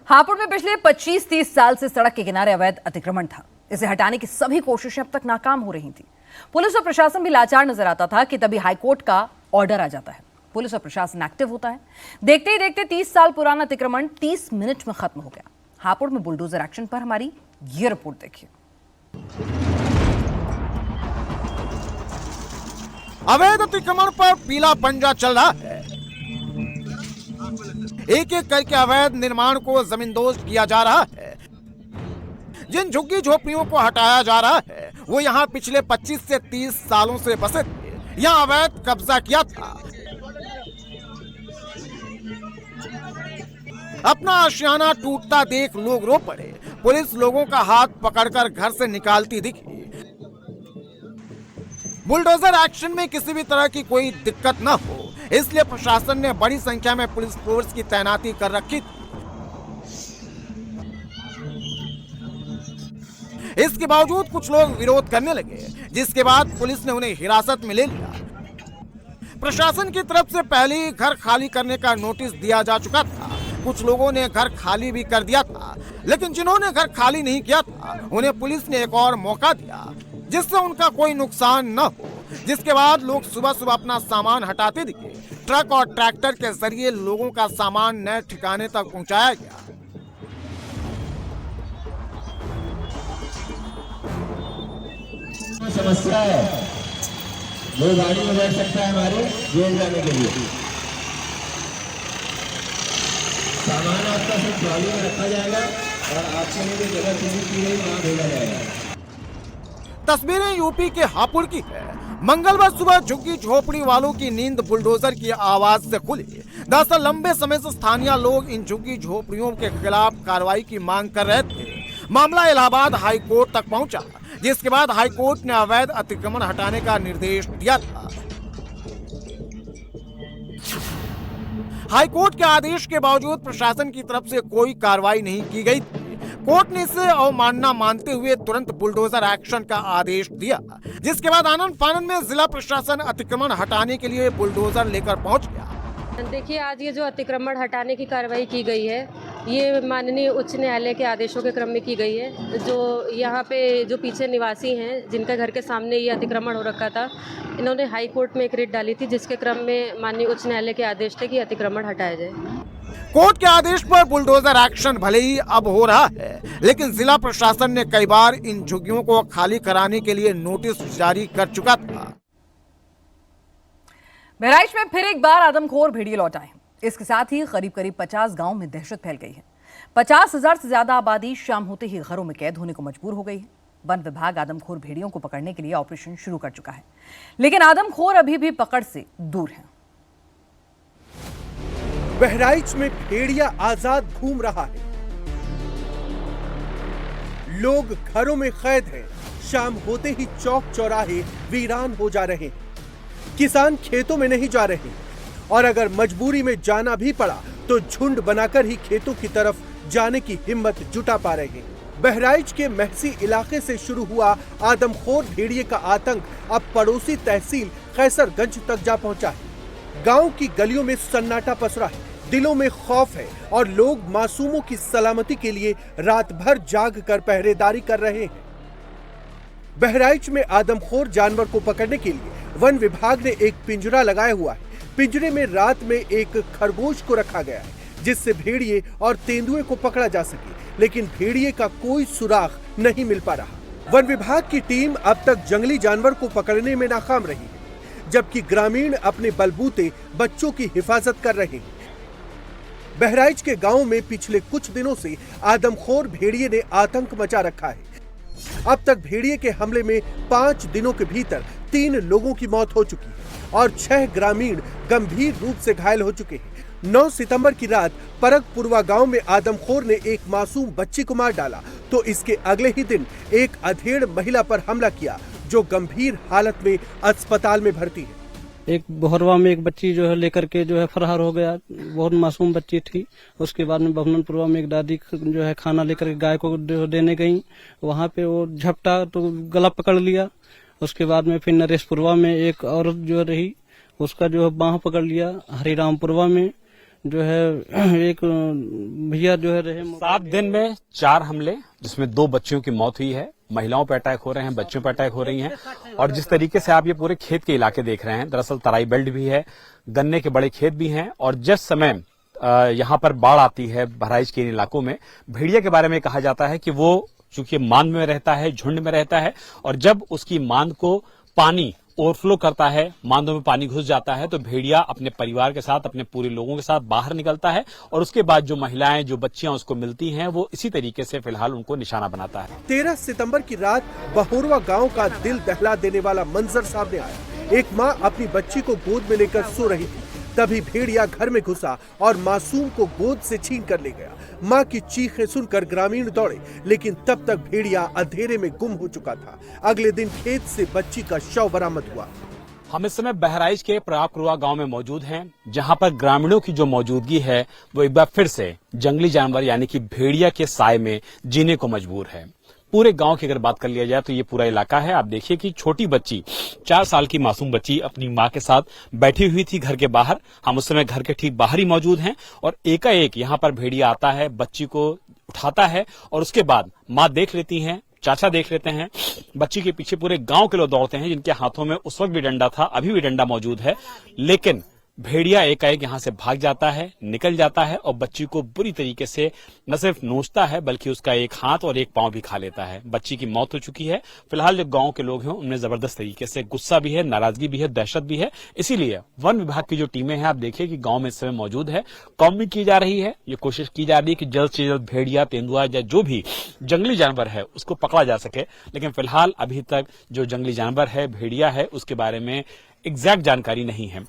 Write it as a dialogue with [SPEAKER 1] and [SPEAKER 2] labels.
[SPEAKER 1] हापुड़ में पिछले 25-30 साल से सड़क के किनारे अवैध अतिक्रमण था। इसे हटाने की सभी कोशिशें अब तक नाकाम हो रही थी। पुलिस और प्रशासन भी लाचार नजर आता था कि तभी हाईकोर्ट का ऑर्डर आ जाता है। पुलिस और प्रशासन एक्टिव होता है। देखते ही देखते 30 साल पुराना अतिक्रमण 30 मिनट में खत्म हो गया। हापुड़ में बुलडोजर एक्शन पर हमारी ये रिपोर्ट देखिए।
[SPEAKER 2] अवैध अतिक्रमण पर पीला पंजा चल रहा है। एक एक करके अवैध निर्माण को जमींदोज किया जा रहा है। जिन झुग्गी झोपड़ियों को हटाया जा रहा है वो यहाँ पिछले 25 से 30 सालों से बसे थे। यहाँ अवैध कब्जा किया था। अपना आशियाना टूटता देख लोग रो पड़े। पुलिस लोगों का हाथ पकड़कर घर से निकालती दिखी। बुलडोजर एक्शन में किसी भी तरह की कोई दिक्कत न हो इसलिए प्रशासन ने बड़ी संख्या में पुलिस फोर्स की तैनाती कर रखी थी। इसके बावजूद कुछ लोग विरोध करने लगे, जिसके बाद पुलिस ने उन्हें हिरासत में ले लिया। प्रशासन की तरफ से पहले ही घर खाली करने का नोटिस दिया जा चुका था। कुछ लोगों ने घर खाली भी कर दिया था, लेकिन जिन्होंने घर खाली नहीं किया था उन्हें पुलिस ने एक और मौका दिया जिससे उनका कोई नुकसान न हो। जिसके बाद लोग सुबह सुबह अपना सामान हटाते दिखे। ट्रक और ट्रैक्टर के जरिए लोगों का सामान नए ठिकाने तक पहुंचाया गया।
[SPEAKER 3] समस्या है, वो गाड़ी में बैठ सकता है हमारे जेल जाने के लिए। सामान आपका सिर्फ ट्रॉली में रखा जाएगा और आपके लिए जो जगह चिन्हित की गई वहां भेजा जाएगा।
[SPEAKER 2] तस्वीरें यूपी के हापुड़ की है। मंगलवार सुबह झुग्गी झोपड़ी वालों की नींद बुलडोजर की आवाज से खुली। दरअसल लंबे समय से स्थानीय लोग इन झुग्गी झोपड़ियों के खिलाफ कार्रवाई की मांग कर रहे थे। मामला इलाहाबाद हाई कोर्ट तक पहुंचा, जिसके बाद हाई कोर्ट ने अवैध अतिक्रमण हटाने का निर्देश दिया था। हाई कोर्ट के आदेश के बावजूद प्रशासन की तरफ से कोई कार्रवाई नहीं की गई थी। कोर्ट ने इसे अवमानना मानते हुए तुरंत बुलडोजर एक्शन का आदेश दिया, जिसके बाद आनंद फानंद में जिला प्रशासन अतिक्रमण हटाने के लिए बुलडोजर लेकर पहुंच गया।
[SPEAKER 4] देखिए, आज ये जो अतिक्रमण हटाने की कार्रवाई की गई है ये माननीय उच्च न्यायालय के आदेशों के क्रम में की गई है। जो यहाँ पे जो पीछे निवासी हैं जिनका घर के सामने ये अतिक्रमण हो रखा था, इन्होंने हाई कोर्ट में एक रिट डाली थी जिसके क्रम में माननीय उच्च न्यायालय के आदेश थे कि अतिक्रमण हटाया जाए।
[SPEAKER 2] कोर्ट के आदेश पर बुलडोजर एक्शन भले ही अब हो रहा है, लेकिन जिला प्रशासन ने कई बार इन झुग्गियों को खाली कराने के लिए नोटिस जारी कर चुका था।
[SPEAKER 1] बहराइच में फिर एक बार आदमखोर भेड़िए लौट आए। इसके साथ ही करीब 50 गांव में दहशत फैल गई है। 50,000 से ज्यादा आबादी शाम होते ही घरों में कैद होने को मजबूर हो गई है। वन विभाग आदमखोर भेड़ियों को पकड़ने के लिए ऑपरेशन शुरू कर चुका है, लेकिन आदमखोर अभी भी पकड़ से दूर हैं।
[SPEAKER 5] बहराइच में भेड़िया आजाद घूम रहा है। लोग घरों में कैद हैं। शाम होते ही चौक चौराहे वीरान हो जा रहे हैं। किसान खेतों में नहीं जा रहे और अगर मजबूरी में जाना भी पड़ा तो झुंड बनाकर ही खेतों की तरफ जाने की हिम्मत जुटा पा रहे हैं। बहराइच के महसी इलाके से शुरू हुआ आदमखोर भेड़िए का आतंक अब पड़ोसी तहसील कैसरगंज तक जा पहुंचा है। गांव की गलियों में सन्नाटा पसरा है, दिलों में खौफ है और लोग मासूमों की सलामती के लिए रात भर जाग कर पहरेदारी कर रहे हैं। बहराइच में आदमखोर जानवर को पकड़ने के लिए वन विभाग ने एक पिंजरा लगाया हुआ है। पिंजरे में रात में एक खरगोश को रखा गया है जिससे भेड़िए और तेंदुए को पकड़ा जा सके, लेकिन भेड़िए का कोई सुराग नहीं मिल पा रहा। वन विभाग की टीम अब तक जंगली जानवर को पकड़ने में नाकाम रही है, जबकि ग्रामीण अपने बलबूते बच्चों की हिफाजत कर रहे हैं। बहराइच के गांव में पिछले कुछ दिनों से आदमखोर भेड़िए ने आतंक मचा रखा है। अब तक भेड़िए के हमले में 5 दिनों के भीतर 3 लोगों की मौत हो चुकी है और 6 ग्रामीण गंभीर रूप से घायल हो चुके हैं। 9 सितंबर की रात परगपुरवा गांव में आदमखोर ने एक मासूम बच्ची को मार डाला तो इसके अगले ही दिन एक अधेड़ महिला पर हमला किया जो गंभीर हालत में अस्पताल में भर्ती है।
[SPEAKER 6] एक बोहरवा में एक बच्ची जो है लेकर के जो है फरार हो गया। बहुत मासूम बच्ची थी। उसके बाद में बभनपुरवा में एक दादी जो है खाना लेकर के गाय को देने गई, वहां पे वो झपटा तो गला पकड़ लिया। उसके बाद में फिर नरेशपुरवा में एक औरत जो रही उसका जो है बांह पकड़ लिया। हरिरामपुरवा में जो है एक भैया जो है रहे
[SPEAKER 7] 7 दिन में 4 हमले, जिसमें 2 बच्चियों की मौत हुई है। महिलाओं पर अटैक हो रहे हैं, बच्चों पर अटैक हो रही हैं। और जिस तरीके से आप ये पूरे खेत के इलाके देख रहे हैं, दरअसल तराई बेल्ट भी है, गन्ने के बड़े खेत भी हैं। और जिस समय यहाँ पर बाढ़ आती है बहराइच के इन इलाकों में, भेड़िया के बारे में कहा जाता है कि वो चूंकि मांद में रहता है, झुंड में रहता है, और जब उसकी मांद को पानी ओवरफ्लो करता है, मांदों में पानी घुस जाता है, तो भेड़िया अपने परिवार के साथ, अपने पूरे लोगों के साथ बाहर निकलता है। और उसके बाद जो महिलाएं, जो बच्चियां उसको मिलती हैं, वो इसी तरीके से फिलहाल उनको निशाना बनाता है।
[SPEAKER 5] 13 सितंबर की रात बहोरवा गांव का दिल दहला देने वाला मंजर सामने आया। एक मां अपनी बच्ची को गोद में लेकर सो रही थी, तभी भेड़िया घर में घुसा और मासूम को गोद से छीन कर ले गया। मां की चीखें सुनकर ग्रामीण दौड़े, लेकिन तब तक भेड़िया अंधेरे में गुम हो चुका था। अगले दिन खेत से बच्ची का शव बरामद हुआ।
[SPEAKER 7] हम इस समय बहराइच के प्रयागपुरा गांव में मौजूद हैं, जहां पर ग्रामीणों की जो मौजूदगी है वो एक बार फिर से जंगली जानवर यानी कि भेड़िया के साए में जीने को मजबूर है। पूरे गांव की अगर बात कर लिया जाए तो ये पूरा इलाका है। आप देखिए कि छोटी बच्ची, 4 साल की मासूम बच्ची अपनी मां के साथ बैठी हुई थी घर के बाहर। हम उस समय घर के ठीक बाहर ही मौजूद हैं और एकाएक यहाँ पर भेड़िया आता है, बच्ची को उठाता है और उसके बाद मां देख लेती हैं, चाचा देख लेते हैं, बच्ची के पीछे पूरे गांव के लोग दौड़ते हैं, जिनके हाथों में उस वक्त भी डंडा था, अभी भी डंडा मौजूद है। लेकिन भेड़िया एकाएक यहां से भाग जाता है, निकल जाता है और बच्ची को बुरी तरीके से न सिर्फ नोचता है बल्कि उसका एक हाथ और एक पांव भी खा लेता है। बच्ची की मौत हो चुकी है। फिलहाल जो गांव के लोग हैं उनमें जबरदस्त तरीके से गुस्सा भी है, नाराजगी भी है, दहशत भी है। इसीलिए वन विभाग की जो टीमें हैं, आप देखिए कि गांव में इस समय मौजूद है, कॉम्बिंग की जा रही है। ये कोशिश की जा रही है कि जल्द से जल्द भेड़िया, तेंदुआ या जो भी जंगली जानवर है उसको पकड़ा जा सके। लेकिन फिलहाल अभी तक जो जंगली जानवर है, भेड़िया है, उसके बारे में एग्जैक्ट जानकारी नहीं है।